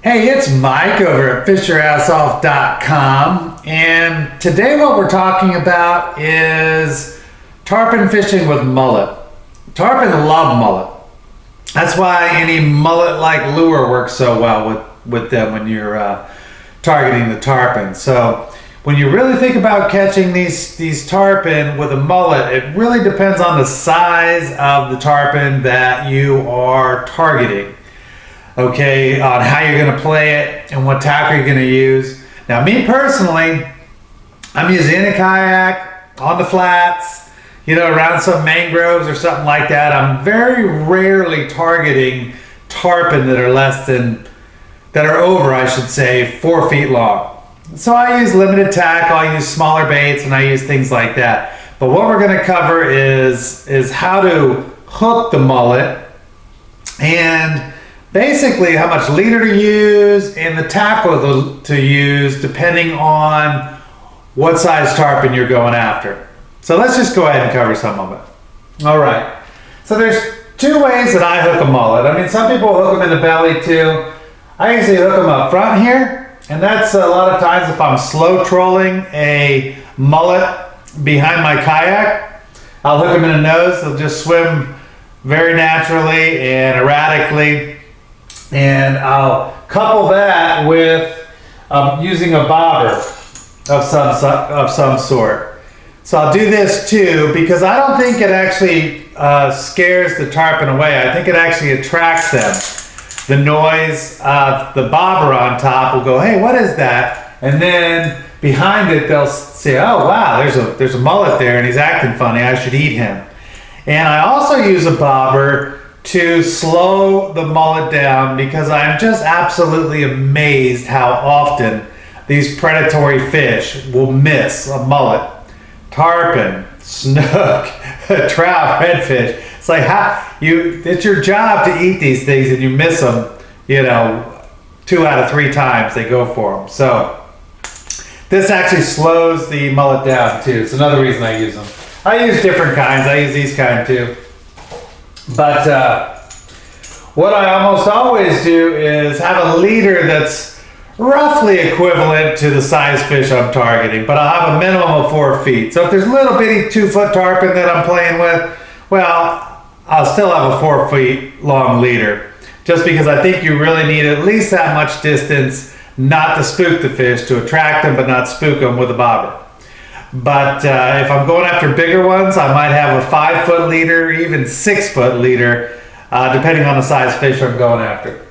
Hey, it's Mike over at fishyourassoff.com, and today what we're talking about is tarpon fishing with mullet. Tarpon love mullet. That's why any mullet-like lure works so well with them when you're targeting the tarpon. So when you really think about catching these tarpon with a mullet, it really depends on the size of the tarpon that you are targeting. Okay, on how you're going to play it and what tackle you're going to use. Now, me personally, I'm using a kayak on the flats, around some mangroves or something like that. I'm very rarely targeting tarpon that are over, I should say, 4 feet long. So I use limited tackle, I use smaller baits, and I use things like that. But what we're going to cover is how to hook the mullet and basically how much leader to use and the tackle to use depending on what size tarpon you're going after. So let's just go ahead and cover some of it. All right. So there's 2 ways that I hook a mullet. I mean, some people hook them in the belly too. I usually hook them up front here, and that's a lot of times if I'm slow trolling a mullet behind my kayak. I'll hook them in the nose. They'll just swim very naturally and erratically. And I'll couple that with using a bobber of some sort. So I'll do this too because I don't think it actually scares the tarpon away. I think it actually attracts them. The noise of the bobber on top will go, hey, what is that? And then behind it they'll say, oh wow, there's a mullet there and he's acting funny, I should eat him. And I also use a bobber to slow the mullet down because I'm just absolutely amazed how often these predatory fish will miss a mullet. Tarpon, snook, trout, redfish. It's like it's your job to eat these things and you miss them, 2 out of 3 times they go for them. So this actually slows the mullet down too. It's another reason I use them. I use different kinds. I use these kind too. But what I almost always do is have a leader that's roughly equivalent to the size fish I'm targeting, but I'll have a minimum of 4 feet. So if there's a little bitty 2-foot tarpon that I'm playing with, well, I'll still have a 4 feet long leader, just because I think you really need at least that much distance not to spook the fish, to attract them but not spook them with a bobber. But if I'm going after bigger ones, I might have a 5-foot leader, even 6-foot leader, depending on the size fish I'm going after.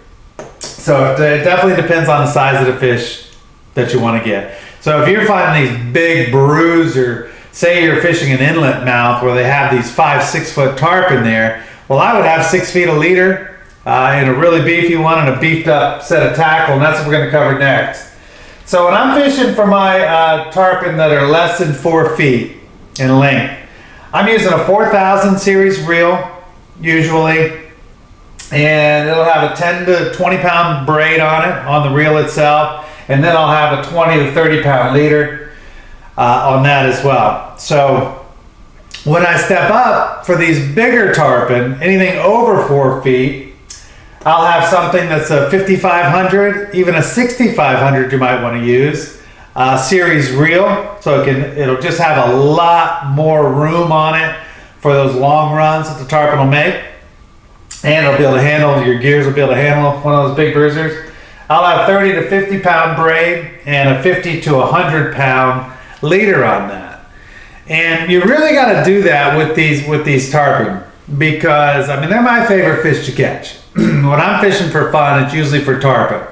So it definitely depends on the size of the fish that you want to get. So if you're finding these big brews, or say you're fishing an inlet mouth where they have these 5-6 foot tarpon there, well, I would have 6 feet of leader and a really beefy one and a beefed up set of tackle, and that's what we're going to cover next. So when I'm fishing for my tarpon that are less than 4 feet in length, I'm using a 4000 series reel usually, and it'll have a 10 to 20 pound braid on it, on the reel itself, and then I'll have a 20 to 30 pound leader on that as well. So when I step up for these bigger tarpon, anything over 4 feet, I'll have something that's a 5500, even a 6500 you might want to use, series reel, so it'll just have a lot more room on it for those long runs that the tarpon will make, and it'll be able to handle, your gears will be able to handle one of those big bruisers. I'll have 30 to 50 pound braid and a 50 to 100 pound leader on that. And you really got to do that with these tarpon, because I mean, they're my favorite fish to catch. When I'm fishing for fun, it's usually for tarpon,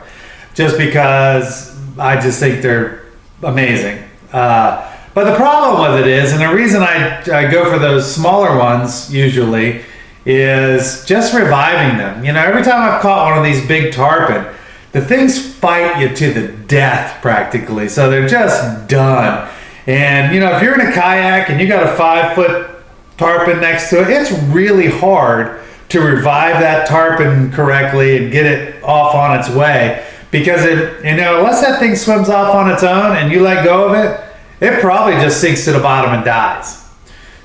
just because I just think they're amazing. But the problem with it is, and the reason I go for those smaller ones usually, is just reviving them. Every time I've caught one of these big tarpon, the things fight you to the death practically, so they're just done. And if you're in a kayak and you got a 5-foot tarpon next to it, it's really hard to revive that tarpon correctly and get it off on its way, because unless that thing swims off on its own and you let go of it, it probably just sinks to the bottom and dies.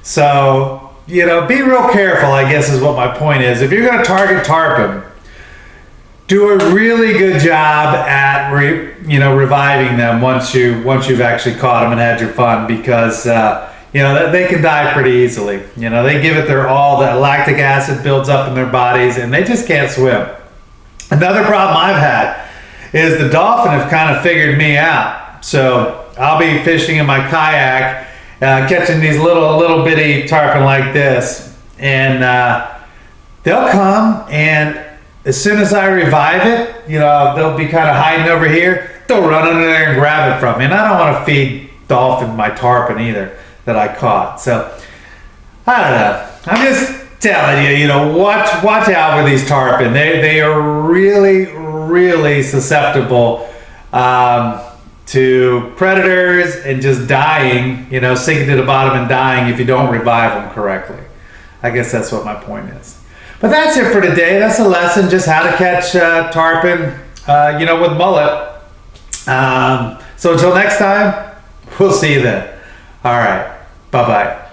So be real careful, I guess is what my point is. If you're going to target tarpon, do a really good job at reviving them once you've actually caught them and had your fun, because they can die pretty easily. They give it their all. That lactic acid builds up in their bodies and they just can't swim. Another problem I've had is the dolphin have kind of figured me out. So I'll be fishing in my kayak, catching these little bitty tarpon like this, and they'll come, and as soon as I revive it, they'll be kind of hiding over here. They'll run under there and grab it from me, and I don't want to feed dolphin my tarpon either that I caught. So I don't know. I'm just telling you, watch out with these tarpon. They are really susceptible to predators and just dying, sinking to the bottom and dying if you don't revive them correctly. I guess that's what my point is. But that's it for today. That's a lesson, just how to catch tarpon, with mullet. So until next time, we'll see you then. All right. Bye-bye.